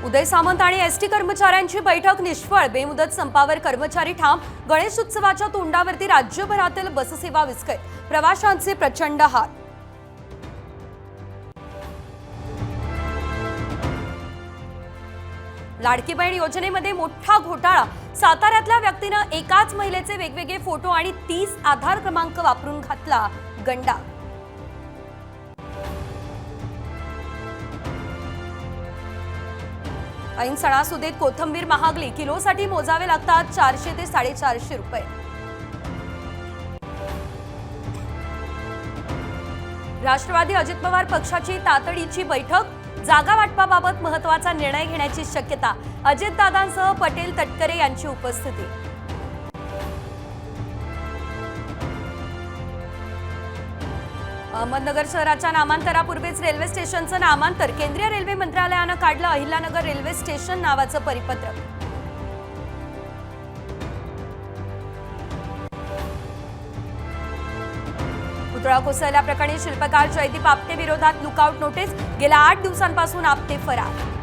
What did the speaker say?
उदय सामंत आणि एसटी कर्मचाऱ्यांची बैठक निष्फळ, बेमुदत संपावर कर्मचारी ठाम। गणेश उत्सवाच्या तोंडावरती राज्यभरातील बससेवा विस्कळीत, प्रवाशांचे प्रचंड हाल। लाडकी बहीण योजनेमध्ये मोठा घोटाळा, साताऱ्यातल्या व्यक्तीने एकाच महिलेचे वेगवेगळे फोटो आणि 30 आधार क्रमांक वापरून घातला गंडा। ऐन सणासुदीत कोथिंबीर महागली, किलोसाठी मोजावे लागतात 400 ते 450 रुपये। राष्ट्रवादी अजित पवार पक्षाची तातडीची बैठक, जागा वाटपाबाबत महत्त्वाचा निर्णय घेण्याची शक्यता। अजितदादांसह पटेल, तटकरे यांची उपस्थिती। अहमदनगर शहराच्या नामांतरापूर्वीच रेल्वे स्टेशनचं नामांतर, केंद्रीय रेल्वे मंत्रालयानं काढलं अहिल्यानगर रेल्वे स्टेशन नावाचं परिपत्रक। पुतळा कोसळल्याप्रकरणी शिल्पकार जयदीप आपटे विरोधात लुकआउट नोटीस, गेल्या 8 दिवसांपासून आपटे फरार।